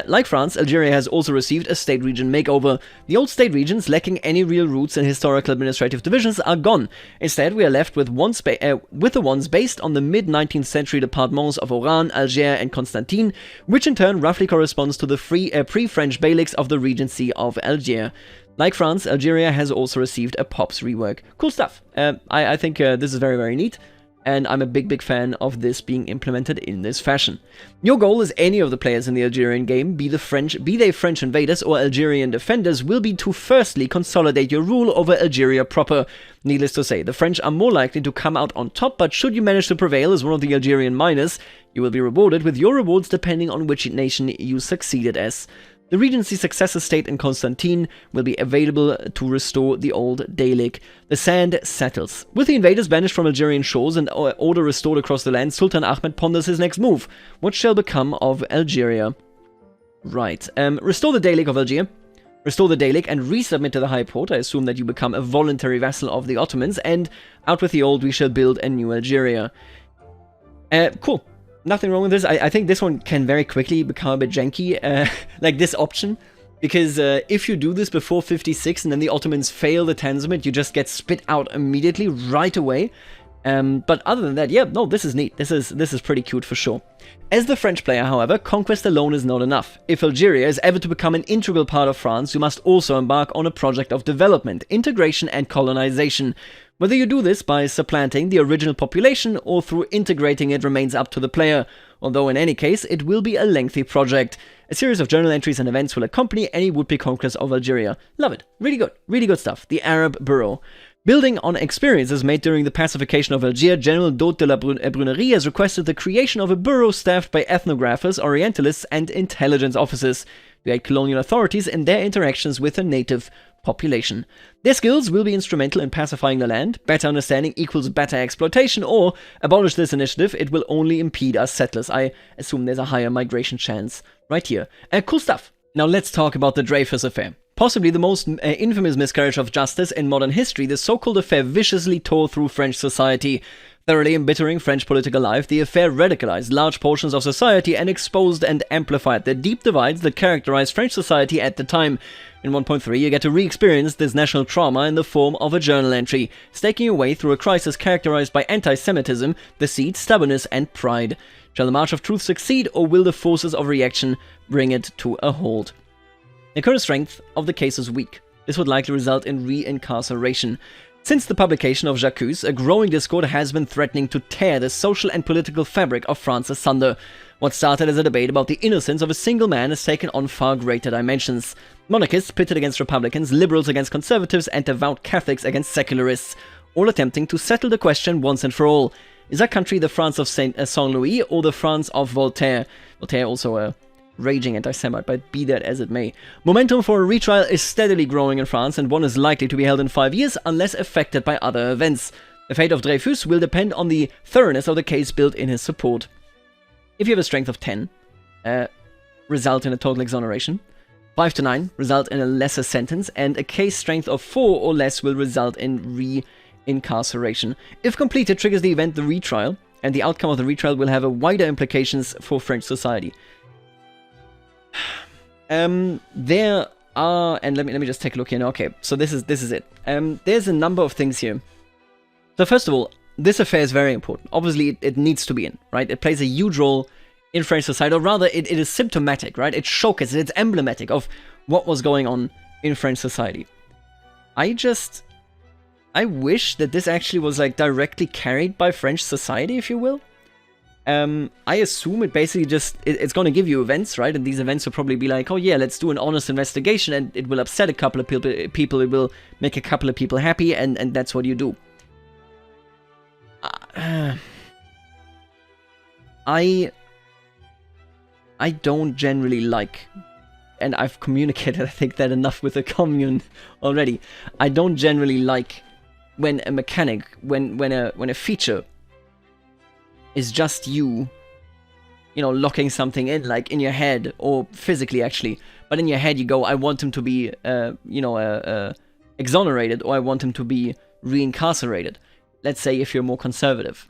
Like France, Algeria has also received a state region makeover. The old state regions, lacking any real roots and historical administrative divisions, are gone. Instead, we are left with the ones based on the mid-19th century departments of Oran, Alger, and Constantine, which in turn roughly corresponds to the pre-French beyliks of the Regency of Algiers. Like France, Algeria has also received a POPs rework. Cool stuff. I think this is very, very neat. And I'm a big fan of this being implemented in this fashion. Your goal as any of the players in the Algerian game, be they French invaders or Algerian defenders, will be to firstly consolidate your rule over Algeria proper. Needless to say, the French are more likely to come out on top, but should you manage to prevail as one of the Algerian miners, you will be rewarded with your rewards depending on which nation you succeeded as. The Regency successor state in Constantine will be available to restore the old Daylik. The sand settles. With the invaders banished from Algerian shores and order restored across the land, Sultan Ahmed ponders his next move. What shall become of Algeria? Right. Restore the Daylik of Algiers. Restore the Daylik and resubmit to the High Port. I assume that you become a voluntary vassal of the Ottomans. And out with the old, we shall build a new Algeria. Cool. Nothing wrong with this. I think this one can very quickly become a bit janky, like this option. Because if you do this before 56 and then the Ottomans fail the Tanzimat, you just get spit out immediately, right away. But other than that, yeah, no, this is neat. This is pretty cute for sure. As the French player, however, conquest alone is not enough. If Algeria is ever to become an integral part of France, you must also embark on a project of development, integration and colonization. Whether you do this by supplanting the original population or through integrating it remains up to the player, although in any case it will be a lengthy project. A series of journal entries and events will accompany any would-be conquest of Algeria. Love it. Really good stuff. The Arab Bureau. Building on experiences made during the pacification of Algiers, General Dode de la Brunerie has requested the creation of a bureau staffed by ethnographers, orientalists, and intelligence officers to aid colonial authorities in their interactions with the native population. Their skills will be instrumental in pacifying the land. Better understanding equals better exploitation, or abolish this initiative, it will only impede us settlers. I assume there's a higher migration chance right here. Cool stuff. Now let's talk about the Dreyfus affair. Possibly the most infamous miscarriage of justice in modern history, the so-called affair viciously tore through French society. Thoroughly embittering French political life, the affair radicalized large portions of society and exposed and amplified the deep divides that characterized French society at the time. In 1.3, you get to re-experience this national trauma in the form of a journal entry, staking your way through a crisis characterized by anti-Semitism, deceit, stubbornness, and pride. Shall the march of truth succeed, or will the forces of reaction bring it to a halt? The current strength of the case is weak. This would likely result in re-incarceration. Since the publication of Coups, a growing discord has been threatening to tear the social and political fabric of France asunder. What started as a debate about the innocence of a single man has taken on far greater dimensions. Monarchists pitted against Republicans, liberals against conservatives, and devout Catholics against secularists, all attempting to settle the question once and for all. Is our country the France of Saint-Louis or the France of Voltaire? Voltaire also a raging anti-Semite, but be that as it may. Momentum for a retrial is steadily growing in France, and one is likely to be held in 5 years unless affected by other events. The fate of Dreyfus will depend on the thoroughness of the case built in his support. If you have a strength of 10, result in a total exoneration. 5 to 9 result in a lesser sentence, and a case strength of 4 or less will result in re-incarceration. If completed, triggers the event the retrial, and the outcome of the retrial will have a wider implications for French society. There are, and let me just take a look here now. Okay, so this is it. There's a number of things here. So first of all, this affair is very important. Obviously, it needs to be in, right? It plays a huge role in French society, or rather, it is symptomatic, right? It showcases, it's emblematic of what was going on in French society. I wish that this actually was like directly carried by French society, if you will. I assume it basically just, it's going to give you events, right? And these events will probably be like, oh yeah, let's do an honest investigation, and it will upset a couple of people, it will make a couple of people happy, and that's what you do. I don't generally like, and I've communicated, I think, that enough with the Commune already. I don't generally like when a mechanic, when a feature is just you know, locking something in, like in your head, or physically actually, but in your head you go, I want him to be, exonerated, or I want him to be reincarcerated. Let's say if you're more conservative.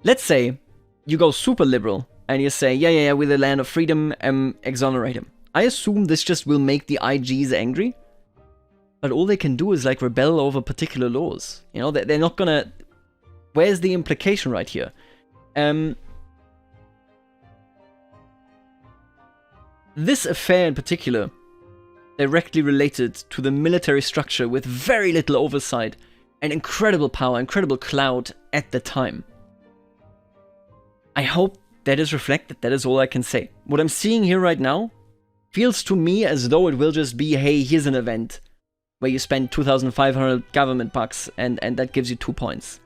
Let's say you go super liberal, and you say, yeah, we're the land of freedom, exonerate him. I assume this just will make the IGs angry, but all they can do is like rebel over particular laws. You know, they're not gonna... Where's the implication right here? This affair in particular, directly related to the military structure with very little oversight and incredible power, incredible clout at the time. I hope that is reflected, that is all I can say. What I'm seeing here right now feels to me as though it will just be, hey, here's an event where you spend 2,500 government bucks and that gives you 2 points.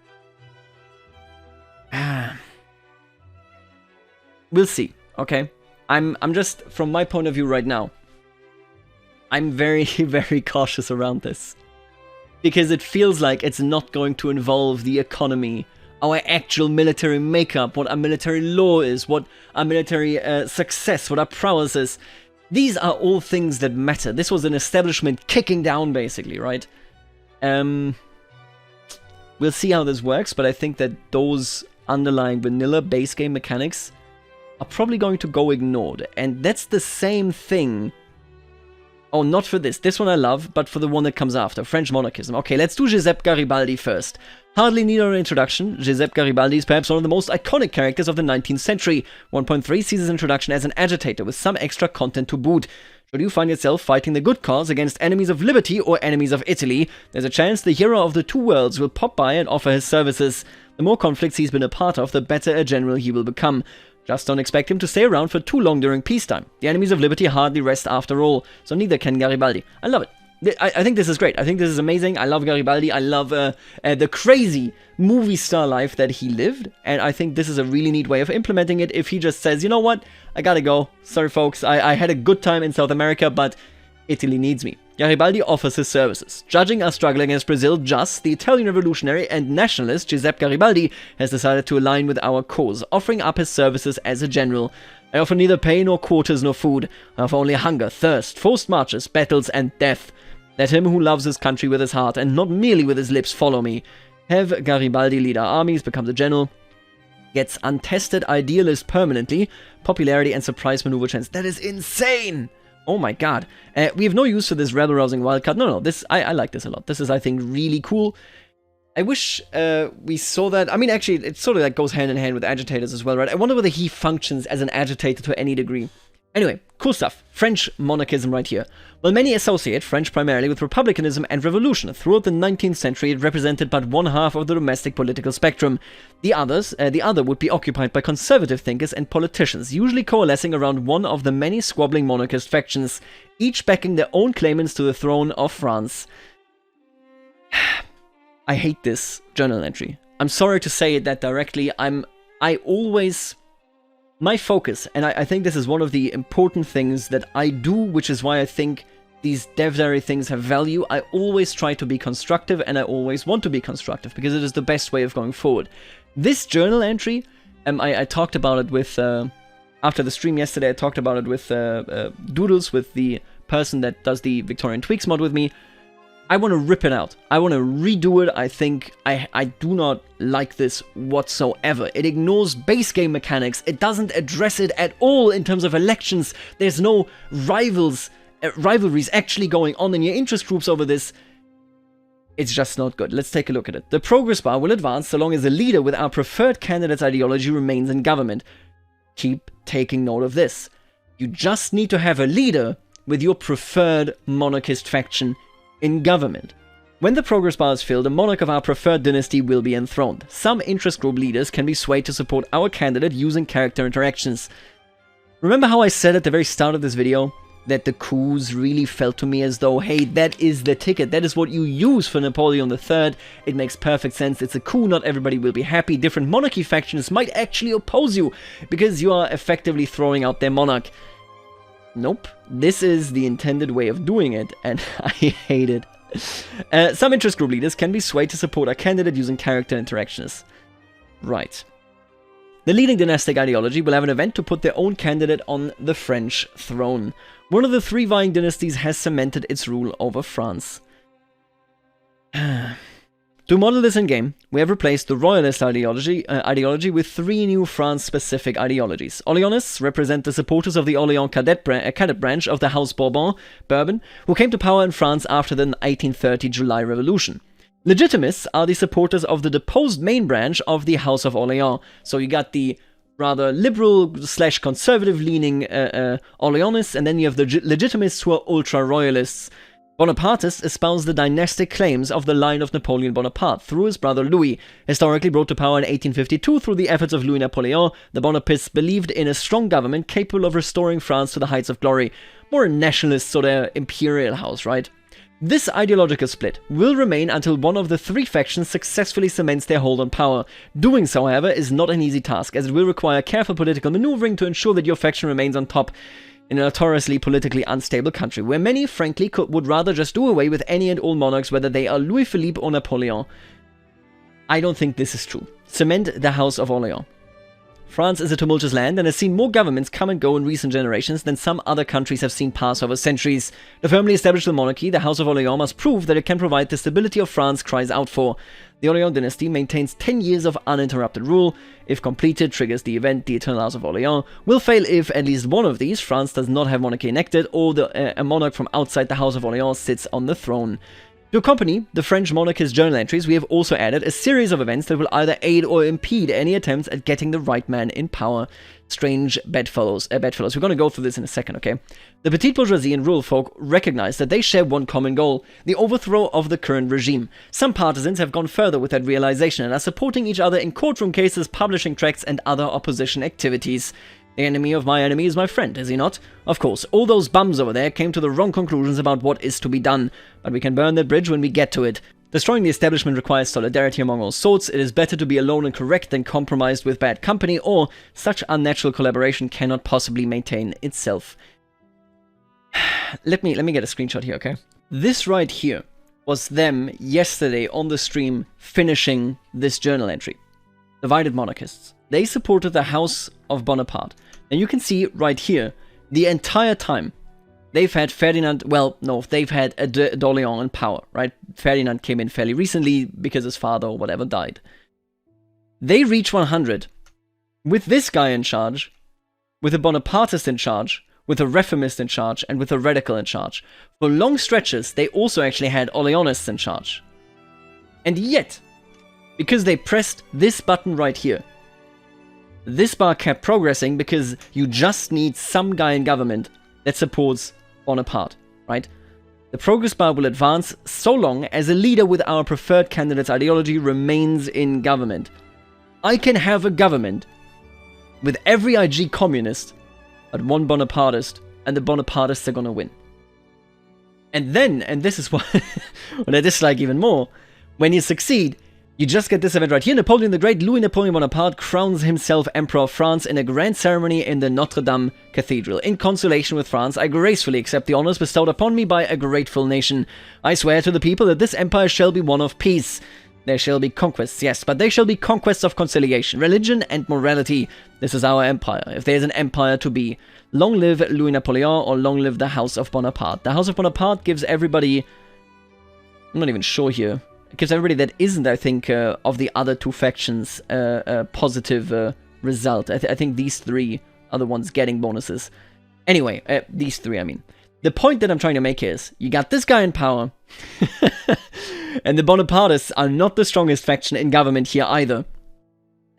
We'll see, okay? I'm just, from my point of view right now, I'm very, very cautious around this. Because it feels like it's not going to involve the economy, our actual military makeup, what our military law is, what our military success, what our prowess is. These are all things that matter. This was an establishment kicking down, basically, right? We'll see how this works, but I think that those underlying vanilla base game mechanics are probably going to go ignored. And that's the same thing. Oh, not for this. This one I love, but for the one that comes after. French monarchism. Okay, let's do Giuseppe Garibaldi first. Hardly need an introduction, Giuseppe Garibaldi is perhaps one of the most iconic characters of the 19th century. 1.3 sees his introduction as an agitator with some extra content to boot. Should you find yourself fighting the good cause against enemies of liberty or enemies of Italy, there's a chance the hero of the two worlds will pop by and offer his services. The more conflicts he's been a part of, the better a general he will become. Just don't expect him to stay around for too long during peacetime. The enemies of liberty hardly rest after all, so neither can Garibaldi. I love it. I think this is great. I think this is amazing. I love Garibaldi. I love the crazy movie star life that he lived. And I think this is a really neat way of implementing it. If he just says, you know what, I gotta go. Sorry, folks. I had a good time in South America, but Italy needs me. Garibaldi offers his services. Judging our struggle against Brazil just, the Italian revolutionary and nationalist Giuseppe Garibaldi has decided to align with our cause, offering up his services as a general. I offer neither pay nor quarters nor food. I offer only hunger, thirst, forced marches, battles, and death. Let him who loves his country with his heart and not merely with his lips follow me. Have Garibaldi lead our armies, becomes a general, gets untested idealist permanently, popularity and surprise maneuver chance. That is insane! Oh my god. We have no use for this rebel-rousing wildcard. No, this I like this a lot. This is, I think, really cool. I wish we saw that. I mean, actually, it sort of like goes hand in hand with agitators as well, right? I wonder whether he functions as an agitator to any degree. Anyway, cool stuff. French monarchism right here. While many associate French primarily with republicanism and revolution, throughout the 19th century it represented but one half of the domestic political spectrum. The other would be occupied by conservative thinkers and politicians, usually coalescing around one of the many squabbling monarchist factions, each backing their own claimants to the throne of France. I hate this journal entry. I'm sorry to say it that directly. My focus, and I think this is one of the important things that I do, which is why I think these dev diary things have value. I always try to be constructive, and I always want to be constructive, because it is the best way of going forward. This journal entry, I talked about it with, after the stream yesterday, I talked about it with Doodles, with the person that does the Victorian Tweaks mod with me. I want to rip it out. I want to redo it. I think I do not like this whatsoever. It ignores base game mechanics. It doesn't address it at all in terms of elections. There's no rivalries actually going on in your interest groups over this. It's just not good. Let's take a look at it. The progress bar will advance so long as a leader with our preferred candidate's ideology remains in government. Keep taking note of this. You just need to have a leader with your preferred monarchist faction in government. When the progress bar is filled, a monarch of our preferred dynasty will be enthroned. Some interest group leaders can be swayed to support our candidate using character interactions. Remember how I said at the very start of this video that the coups really felt to me as though, hey, that is the ticket, that is what you use for Napoleon III. It makes perfect sense. It's a coup, not everybody will be happy. Different monarchy factions might actually oppose you because you are effectively throwing out their monarch. Nope, this is the intended way of doing it, and I hate it. Some interest group leaders can be swayed to support a candidate using character interactions. Right. The leading dynastic ideology will have an event to put their own candidate on the French throne. One of the three vying dynasties has cemented its rule over France. To model this in-game, we have replaced the royalist ideology with three new France-specific ideologies. Orleanists represent the supporters of the Orléans cadet branch of the House Bourbon, who came to power in France after the 1830 July Revolution. Legitimists are the supporters of the deposed main branch of the House of Orléans. So you got the rather liberal/conservative-leaning Orleanists, and then you have the Legitimists who are ultra-royalists. Bonapartists espouse the dynastic claims of the line of Napoleon Bonaparte through his brother Louis. Historically brought to power in 1852 through the efforts of Louis Napoleon, the Bonapartists believed in a strong government capable of restoring France to the heights of glory. More a nationalist sort of imperial house, right? This ideological split will remain until one of the three factions successfully cements their hold on power. Doing so, however, is not an easy task, as it will require careful political maneuvering to ensure that your faction remains on top in a notoriously politically unstable country, where many, frankly, would rather just do away with any and all monarchs, whether they are Louis Philippe or Napoleon. I don't think this is true. Cement the House of Orléans. France is a tumultuous land and has seen more governments come and go in recent generations than some other countries have seen pass over centuries. To firmly establish the monarchy, the House of Orléans must prove that it can provide the stability of France cries out for. The Orléans dynasty maintains 10 years of uninterrupted rule. If completed, triggers the event, the Eternal House of Orléans will fail if at least one of these, France does not have monarchy enacted, or a monarch from outside the House of Orléans sits on the throne. To accompany the French monarchist journal entries, we have also added a series of events that will either aid or impede any attempts at getting the right man in power. Strange bedfellows. We're going to go through this in a second, okay? The petite bourgeoisie and rural folk recognize that they share one common goal, the overthrow of the current regime. Some partisans have gone further with that realization and are supporting each other in courtroom cases, publishing tracts, and other opposition activities. The enemy of my enemy is my friend, is he not? Of course, all those bums over there came to the wrong conclusions about what is to be done, but we can burn that bridge when we get to it. Destroying the establishment requires solidarity among all sorts. It is better to be alone and correct than compromised with bad company, or such unnatural collaboration cannot possibly maintain itself. Let me get a screenshot here, okay? This right here was them yesterday on the stream finishing this journal entry. Divided monarchists. They supported the House of Bonaparte. And you can see right here, the entire time, they've had Ferdinand, well, no, they've had d'Orléans in power, right? Ferdinand came in fairly recently because his father or whatever died. They reach 100 with this guy in charge, with a Bonapartist in charge, with a reformist in charge, and with a radical in charge. For long stretches, they also actually had Orleanists in charge. And yet, because they pressed this button right here, this bar kept progressing because you just need some guy in government that supports Bonaparte, right? The progress bar will advance so long as a leader with our preferred candidate's ideology remains in government. I can have a government with every IG communist, but one Bonapartist, and the Bonapartists are gonna win. And then, and this is what I dislike even more, when you succeed, you just get this event right here. Napoleon the Great, Louis Napoleon Bonaparte, crowns himself Emperor of France in a grand ceremony in the Notre Dame Cathedral. In consolation with France, I gracefully accept the honors bestowed upon me by a grateful nation. I swear to the people that this empire shall be one of peace. There shall be conquests, yes, but they shall be conquests of conciliation, religion, and morality. This is our empire, if there is an empire to be. Long live Louis Napoleon, or long live the House of Bonaparte. The House of Bonaparte gives everybody... I'm not even sure here. It gives everybody that isn't, I think, of the other two factions a positive result. I think these three are the ones getting bonuses. Anyway, these three, I mean. The point that I'm trying to make is, you got this guy in power, and the Bonapartists are not the strongest faction in government here either.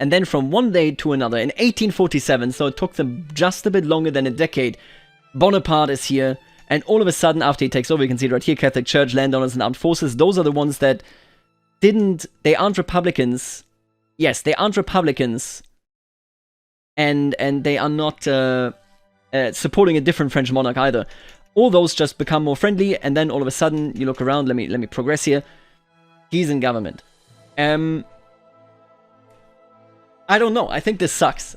And then from one day to another, in 1847, so it took them just a bit longer than a decade, Bonaparte is here. And all of a sudden, after he takes over, you can see it right here, Catholic Church, landowners, and armed forces, those are the ones that they aren't Republicans. Yes, they aren't Republicans. And they are not supporting a different French monarch either. All those just become more friendly, and then all of a sudden, you look around, let me progress here. He's in government. I don't know, I think this sucks.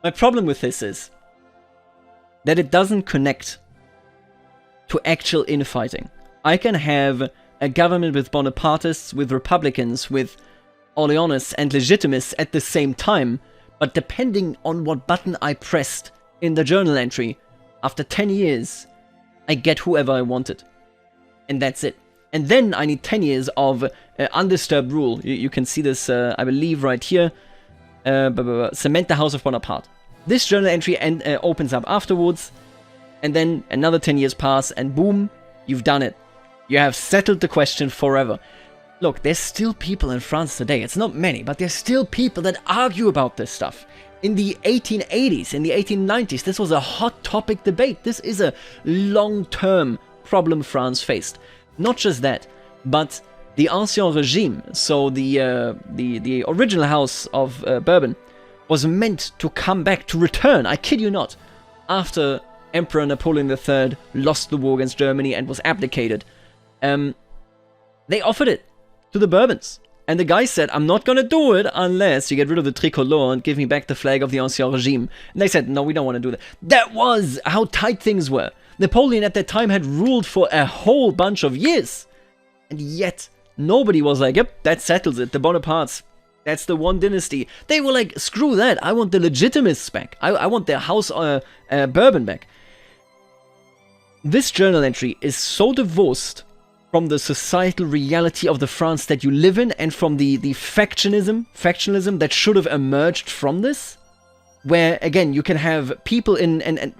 My problem with this is that it doesn't connect to actual infighting. I can have a government with Bonapartists, with Republicans, with Orleanists and Legitimists at the same time, but depending on what button I pressed in the journal entry, after 10 years, I get whoever I wanted. And that's it. And then I need 10 years of undisturbed rule. You can see this, I believe, right here. Cement the House of Bonaparte. This journal entry opens up afterwards, and then another 10 years pass, and boom, you've done it. You have settled the question forever. Look, there's still people in France today, it's not many, but there's still people that argue about this stuff. In the 1880s, in the 1890s, this was a hot topic debate. This is a long-term problem France faced. Not just that, but the Ancien Regime, so the original House of Bourbon, was meant to come back, to return, I kid you not, after Emperor Napoleon III lost the war against Germany and was abdicated. They offered it to the Bourbons. And the guy said, I'm not gonna do it unless you get rid of the tricolor and give me back the flag of the Ancien Regime. And they said, no, we don't want to do that. That was how tight things were. Napoleon at that time had ruled for a whole bunch of years. And yet, nobody was like, yep, that settles it, the Bonapartes. That's the one dynasty. They were like, screw that, I want the Legitimists back. I want their House Bourbon back. This journal entry is so divorced from the societal reality of the France that you live in, and from the factionalism that should have emerged from this, where, again, you can have people in... and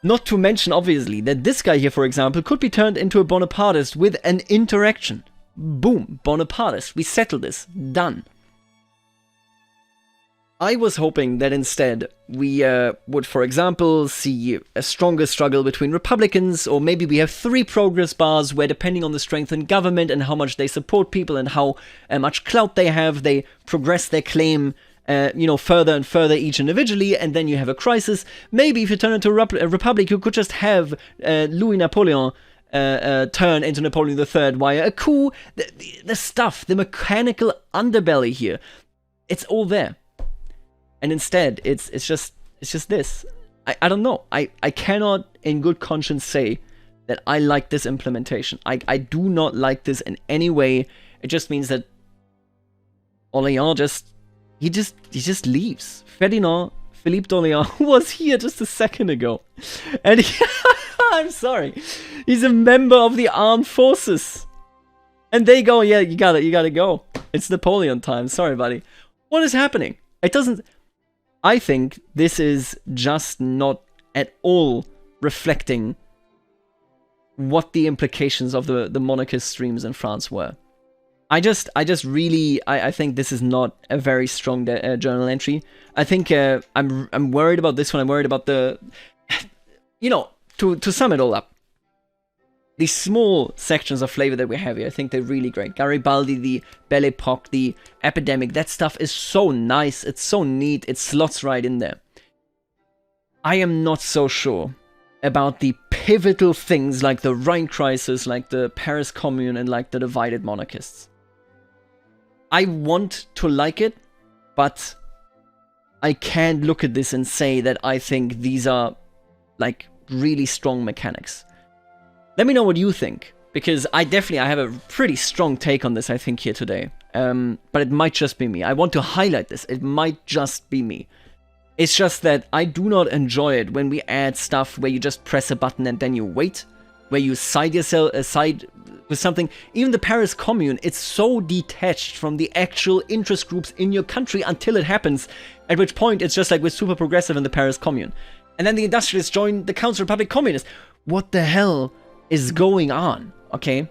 Not to mention, obviously, that this guy here, for example, could be turned into a Bonapartist with an interaction. Boom, Bonapartist. We settled this. Done. I was hoping that instead we would, for example, see a stronger struggle between Republicans, or maybe we have 3 progress bars where, depending on the strength in government and how much they support people and how much clout they have, they progress their claim, further and further each individually, and then you have a crisis. Maybe if you turn into a republic, you could just have Louis Napoleon turn into Napoleon III via a coup. The stuff, the mechanical underbelly here, it's all there. And instead, it's just this. I don't know. I cannot in good conscience say that I like this implementation. I do not like this in any way. It just means that Orléans he just leaves. Ferdinand Philippe d'Orléans, who was here just a second ago, and I'm sorry, he's a member of the armed forces, and they go, yeah, you gotta go. It's Napoleon time. Sorry, buddy. What is happening? It doesn't. I think this is just not at all reflecting what the implications of the monarchist streams in France were. I just really, I think this is not a very strong journal entry. I think I'm worried about this one. I'm worried about the, to sum it all up, these small sections of flavor that we have here, I think they're really great. Garibaldi, the Belle Epoque, the Epidemic, that stuff is so nice, it's so neat, it slots right in there. I am not so sure about the pivotal things like the Rhine Crisis, like the Paris Commune, and like the divided monarchists. I want to like it, but I can't look at this and say that I think these are like really strong mechanics. Let me know what you think, because I have a pretty strong take on this, I think, here today. But it might just be me. I want to highlight this. It might just be me. It's just that I do not enjoy it when we add stuff where you just press a button and then you wait, where you side yourself aside with something. Even the Paris Commune, it's so detached from the actual interest groups in your country until it happens, at which point it's just like we're super progressive in the Paris Commune. And then the industrialists join the Council Republic Communists. What the hell is going on? Okay.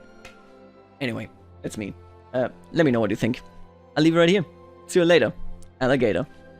Anyway, that's me. Let me know what you think. I'll leave it right here. See you later, alligator.